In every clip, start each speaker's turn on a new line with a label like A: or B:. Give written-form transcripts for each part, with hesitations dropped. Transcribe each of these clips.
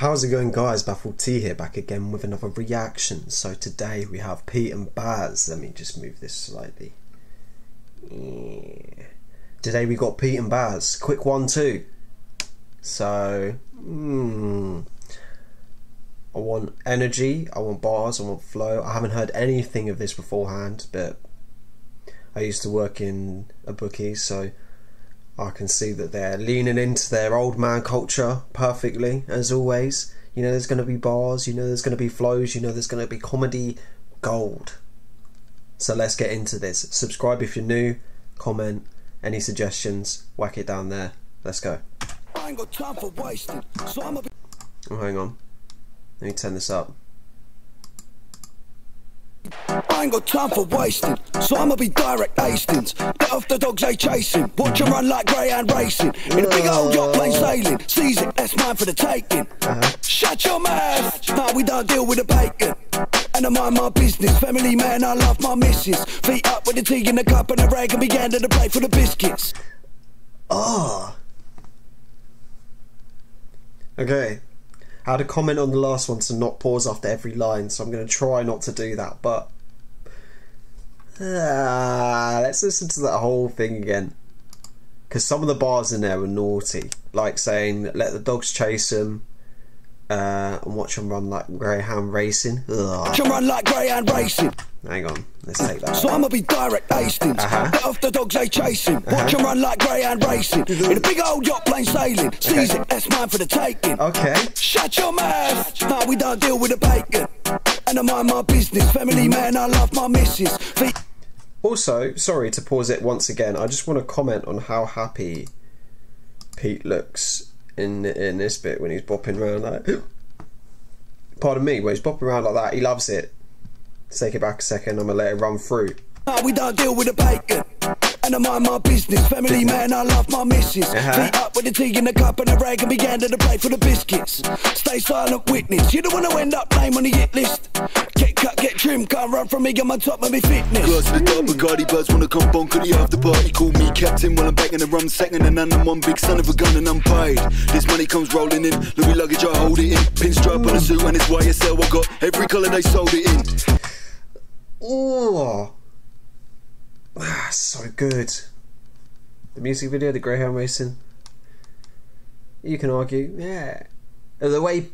A: How's it going, guys? Baffled T here, back again with another reaction. So today we have Pete and Baz. Let me just move this slightly. Yeah. Today we got Pete and Baz. Quick 1-2. So I want energy, I want bars, I want flow. I haven't heard anything of this beforehand, but I used to work in a bookie, so I can see that they're leaning into their old man culture perfectly, as always. You know there's going to be bars, you know there's going to be flows, you know there's going to be comedy gold. So let's get into this. Subscribe if you're new, comment, any suggestions, whack it down there. Let's go.
B: I ain't got time for wasting, so I'm a
A: Oh, hang on. Let me turn this up.
B: I ain't got time for wasting, so I'ma be direct Hastings. Get off the dogs they chasing, watch them run like greyhound racing. In a big old yacht plane sailing, seize it, that's mine for the taking. Shut your mouth, nah, we don't deal with the bacon. And I mind my business, family man, I love my missus. Feet up with the tea in the cup and a rag and began to the plate for the biscuits.
A: Ah. Okay. I had a comment on the last one to not pause after every line, so I'm going to try not to do that, but let's listen to that whole thing again, because some of the bars in there were naughty, like saying let the dogs chase them and watch them run like greyhound racing.
B: Watch them run like greyhound racing.
A: Hang on, let's take that.
B: So I'ma be direct Hastings. Get off the dogs they chasing, watch them run like greyhound racing. In a big old yacht plane sailing, seize it, that's mine for the taking.
A: Okay.
B: Shut your mouth, nah, we don't deal with the bacon. And I mind my business, family man, I love my missus.
A: Also, sorry to pause it once again, I just want to comment on how happy Pete looks in this bit when he's bopping around like pardon me, when he's bopping around like that. He loves it. Let's take it back a second, I'm gonna let it run through.
B: Nah, we don't deal with the bacon. And I mind my business, family man, I love my missus. Feet up with the tea in the cup and a rag and began to the plate for the biscuits. Stay silent witness, you don't want to end up name on the hit list. Get cut, get trim, can't run from me, I'm on top of my fitness.
C: Glass to the dark, Bacardi birds wanna come bonk at the after party. Call me captain while I'm banging the rum second, and I'm one big son of a gun and I'm paid. This money comes rolling in, Louis luggage I hold it in. Pinstripe on a suit and it's YSL, I got every colour they sold it in.
A: Oh, so good. The music video, the greyhound racing, you can argue, yeah. The way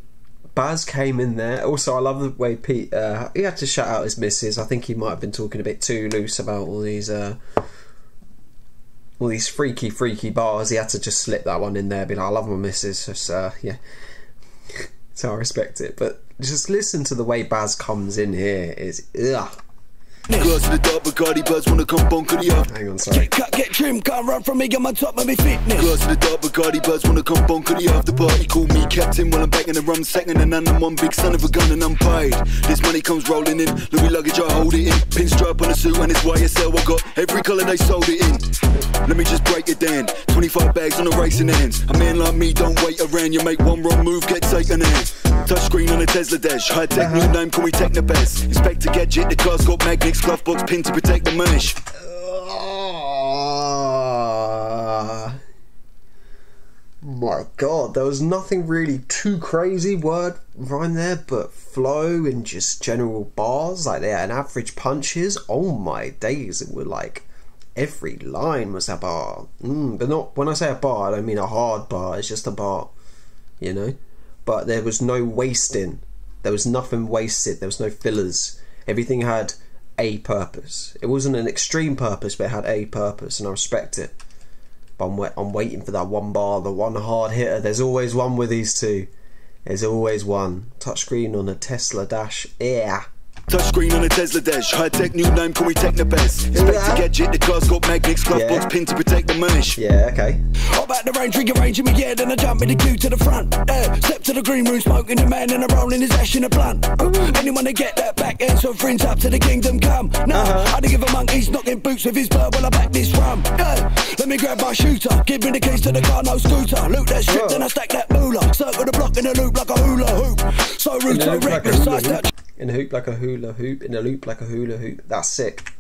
A: Baz came in there. Also, I love the way Pete, he had to shout out his missus. I think he might have been talking a bit too loose about all these freaky bars. He had to just slip that one in there, be like, I love my missus, just, yeah. So I respect it, but just listen to the way Baz comes in here, is, ugh.
C: Glass to the dark, Bacardi birds wanna come bonk at the after.
A: Hang on, sorry.
B: Get cut, get trim, can't run from me, I'm on top of my fitness.
C: Glass to the dark, Bacardi birds wanna come bonk at the after party. Call me captain while I'm banging the rum second, and I'm one big son of a gun and I'm paid. This money comes rolling in, Louis luggage I hold it in. Pinstripe on a suit and it's YSL, I got every colour they sold it in. Let me just break it down, 25 bags on the racing hands. A man like me don't wait around, you make one wrong move, get taken in. Touchscreen on a Tesla dash, high tech new name, call me Technobest. Inspector Gadget, the car's got magnets, glove box pin to protect the mesh.
A: My god, there was nothing really too crazy word rhyme there, but flow and just general bars, like they had average punches. Oh my days, it were like every line was a bar. But not, when I say a bar, I don't mean a hard bar, it's just a bar, you know. But there was no wasting, there was nothing wasted, there was no fillers. Everything had a purpose. It wasn't an extreme purpose, but it had a purpose, and I respect it. But I'm waiting for that one bar, the one hard hitter. There's always one with these two. There's always one. Touchscreen on a Tesla dash, yeah.
C: Touchscreen on a Tesla dash, high tech new name, call me Technobest. Inspector Gadget, the car's got magnets, glove box pin to protect the mesh.
A: Yeah, okay.
B: Hop out the range, rearranging me, yeah, then I jump in the queue to the front. Step to the green room, smoking the man, and I'm rolling his ash in a blunt. Anyone to get that back end, so friends up to the kingdom come. Nah, I don't give a monkeys, knocking boots with his bird while I back this rum. Let me grab my shooter, give me the keys to the car, no scooter. Loot that strip, then I stack that moolah. Circle the block in a loop like a hula hoop. So rude, so reckless, I step.
A: In a hoop like a hula hoop, in a loop like a hula hoop. That's sick.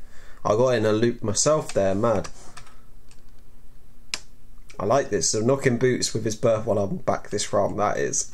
A: I got in a loop myself there, mad. I like this. So knocking boots with his birth while I'm back this rum, that is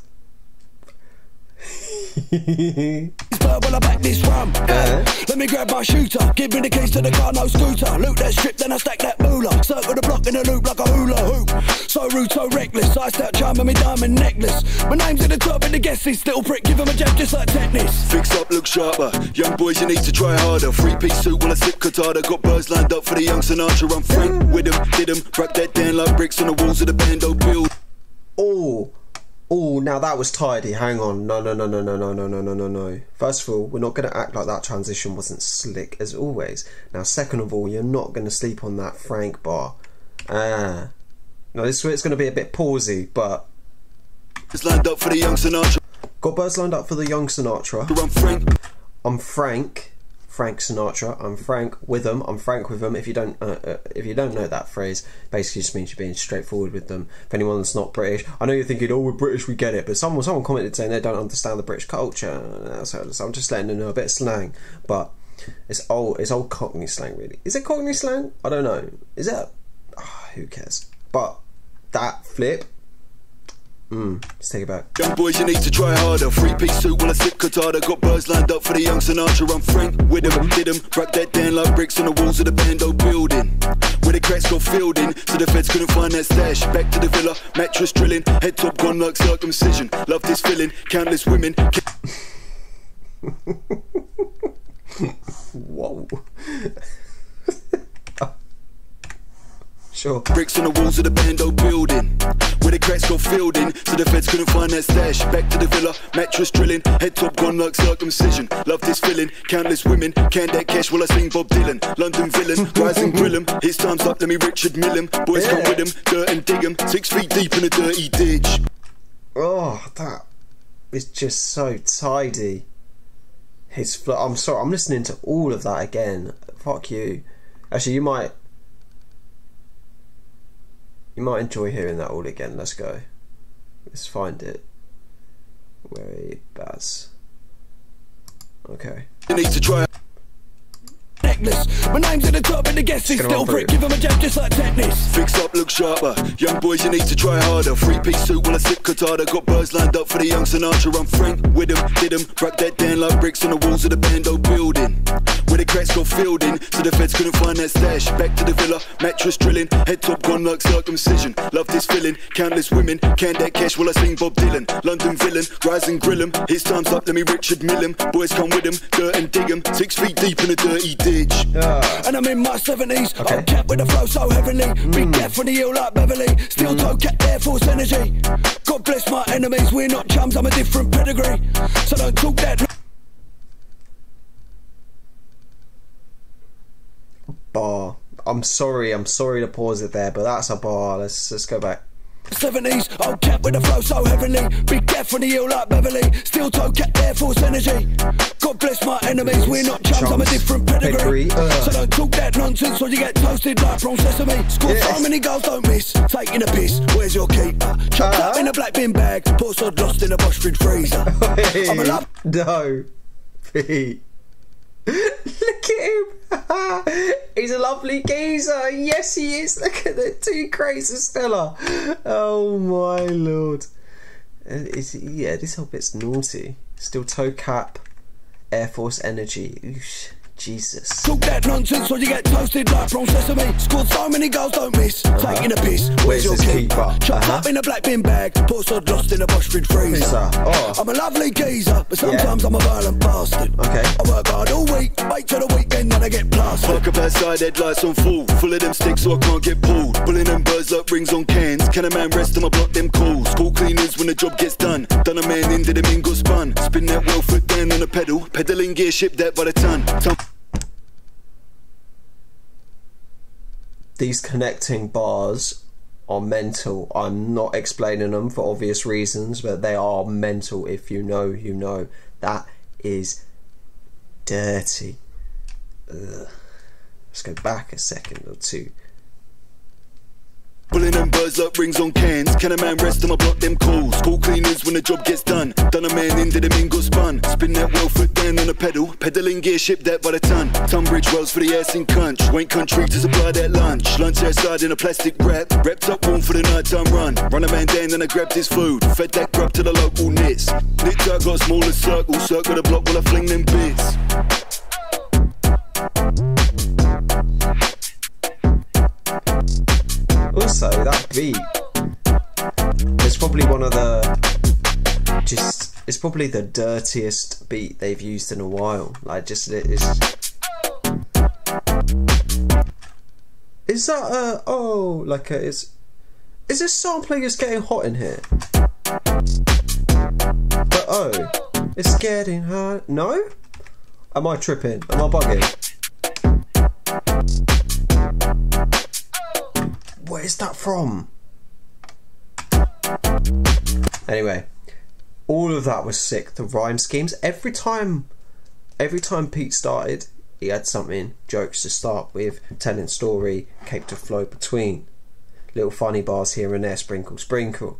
B: While I back this rum, let me grab my shooter. Give me the keys to the car, no scooter. Loot that strip, then I stack that moolah. Circle the block in a loop like a hula hoop. So rude, so reckless. I start charming me diamond necklace. My name's at the top of the guest list. Little prick, give him a jab just like tetanus.
C: Fix up, look sharper. Young boys, you need to try harder. Three-piece suit while I sip Qatar. Got birds lined up for the young Sinatra. I'm frank with him, did him. Crack that down like bricks on the walls of the bando build.
A: Oh, now that was tidy. Hang on. No. First of all, we're not going to act like that transition wasn't slick as always. Now, second of all, you're not going to sleep on that Frank bar. Now, this is where it's going to be a bit pausey, but...
C: It's lined up for the young Sinatra.
A: Got birds lined up for the young Sinatra. I'm Frank Sinatra. I'm Frank with them. I'm frank with them. If you don't know that phrase, basically just means you're being straightforward with them. If anyone that's not British, I know you're thinking, oh, we're British, we get it. But someone commented saying they don't understand the British culture. So I'm just letting them know a bit of slang. But it's old Cockney slang, really. Is it Cockney slang? I don't know. Is it? Who cares? But that flip. Let's take it back.
C: Young boys, you need to try harder. Three-piece suit while I sip Qatar. Got birds lined up for the young Sinatra. I'm frank with him, did him. Crack that down like bricks on the walls of the bando building. Where the cracks got filled in, so the feds couldn't find that stash. Back to the villa, mattress drilling. Head top gone like circumcision. Love this feeling, countless women.
A: Whoa. Sure.
C: Bricks on the walls of the bando building. Where the cracks got filled in, so the feds couldn't find that stash. Back to the villa, mattress drilling. Head top gone like circumcision. Love this feeling, countless women. Can that cash while I sing Bob Dylan. London villain, rise and grill him. His time's up, let me Richard Mill him. Boys come with him, dirt and dig him. 6 feet deep in a dirty ditch.
A: Oh, that is just so tidy. His flow. I'm sorry, I'm listening to all of that again. Fuck you. Actually, you might enjoy hearing that all again. Let's go. Let's find it. Where Baz. Okay.
C: You need to try.
B: Necklace. My name's at the top of the guest list. Still prick, give him a jab just like tetanus.
C: Fix up, look sharper. Young boys, you need to try harder. Three-piece suit while I sip Qatar. Got birds lined up for the young Sinatra. I'm frank with him, did him. Crack that down like bricks on the walls of the bando building. Where the cracks got filled in, so the feds couldn't find that stash. Back to the villa, mattress drilling. Head top gone like circumcision. Love this feeling, countless women. Can that cash while I sing Bob Dylan. London villain, rise and grill him. His time's up, let me Richard Mill him. Boys come with him, dirt and dig him. 6 feet deep in a dirty ditch.
B: And I'm in my 70s, okay. I'm capped with a flow so heavenly. Big death from the hill like Beverly. Steel toe cat Air Force energy. God bless my enemies, we're not chums, I'm a different pedigree. So don't talk that.
A: Bar. I'm sorry to pause it there, but that's a bar. Let's go back.
B: 70s, I'm capped with a flow so heavenly. Big death from the hill like Beverly. Steel toe cat Air Force energy. God bless my enemies, we're not chums, I'm a different pedigree. So don't talk that nonsense or you get toasted like prawn sesame. Score so many goals, don't miss. Taking a piss, where's your keeper? Chopped up in a black bin bag. Poor sod lost in a Bosch fridge freezer. I'm a love.
A: No, Pete. Look at him. He's a lovely geezer. Yes, he is. Look at the 2 crates of Stella. Oh my lord. Yeah, this whole bit's naughty. Steel toe cap, Air Force energy. Oosh. Jesus.
B: Talk that nonsense or you get toasted like prawn sesame. Scored so many goals, don't miss. Taking a piss, where's your keeper? Chopped up in a black bin bag. Poor sod lost in a Bosch fridge freezer. I'm a lovely geezer, but sometimes I'm a violent bastard.
A: Okay.
B: I work hard all week, wait till the weekend, then I get plastered.
C: Fuck up outside, headlights on full. Full of them sticks so I can't get pulled. Pulling them birds like rings on cans. Can a man rest on my block them calls? Call cleaners when the job gets done. Done a man in, did him in, got spun. Spin that well foot down on the pedal. Pedaling gear, ship that by the ton.
A: These connecting bars are mental. I'm not explaining them for obvious reasons, but they are mental. If you know, you know. That is dirty. Ugh. Let's go back a second or two.
C: Pulling them birds like rings on cans. Can a man rest on my block them calls? Call cleaners when the job gets done. Done a man in, did him in, got spun. Spin that well foot down on the pedal. Pedaling gear, ship that by the ton. Tunbridge Wells for the ass in Cunch. Wayne Country to supply that lunch. Lunch outside in a plastic wrap. Wrapped up warm for the nighttime run. Run a man down and I grabbed his food. Fed that grub to the local nits. Nicked Cirque got a smaller circle, circle the block while I fling them bits.
A: Also, that beat is probably one of the it's probably the dirtiest beat they've used in a while. Like, just is that is this sampling just getting hot in here? But oh, it's getting hot. No? Am I tripping? Am I bugging? Where is that from? Anyway, all of that was sick. The rhyme schemes. Every time Pete started, he had something, jokes to start with, telling story, cape to flow between, little funny bars here and there, sprinkle, sprinkle.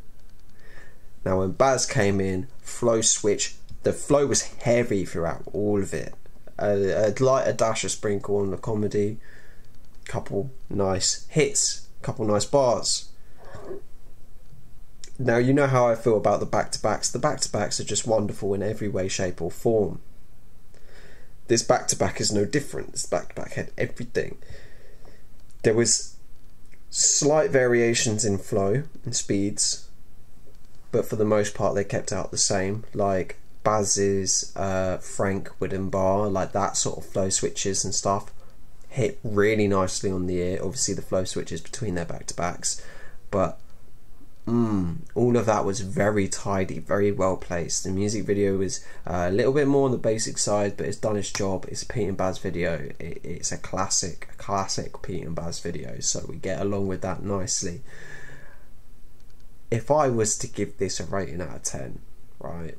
A: Now when Baz came in, flow switch. The flow was heavy throughout all of it. A lighter dash of sprinkle on the comedy, couple nice hits, couple nice bars. Now you know how I feel about the back-to-backs. The back-to-backs are just wonderful in every way, shape or form. This back-to-back is no different. This back-to-back had everything. There was slight variations in flow and speeds, but for the most part they kept out the same. Like Baz's Frank Wooden bar, like that sort of flow switches and stuff hit really nicely on the ear. Obviously the flow switches between their back-to-backs, but all of that was very tidy, very well placed. The music video was a little bit more on the basic side, but it's done its job. It's a Pete and Baz video. It's a classic Pete and Baz video, so we get along with that nicely. If I was to give this a rating out of 10, right,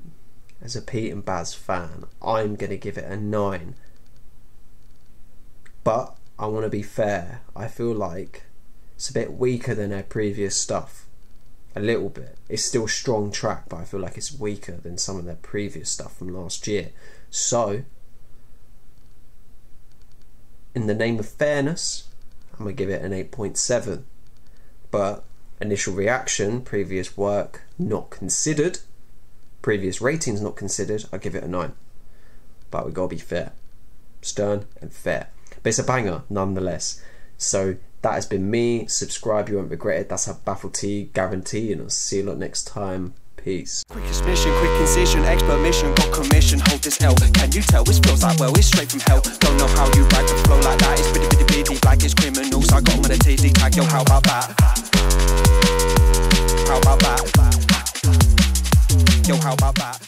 A: as a Pete and Baz fan, I'm going to give it a 9. But I want to be fair. I feel like it's a bit weaker than their previous stuff. A little bit. It's still a strong track, but I feel like it's weaker than some of their previous stuff from last year. So, in the name of fairness, I'm going to give it an 8.7. But initial reaction, previous work not considered, previous ratings not considered, I give it a 9. But we've got to be fair. Stern and fair. But it's a banger nonetheless. So that has been me. Subscribe, you won't regret it. That's a Baffle T guarantee, and I'll see you lot next time. Peace.
B: Quickest mission, quick incision, expert mission, got commission, hold this L. Can you tell? It feels like, well, it's straight from hell. Don't know how you ride the flow like that. It's bitty like it's criminals. I got them on a TZ tag, yo, how about that? How about that? Yo, how about that?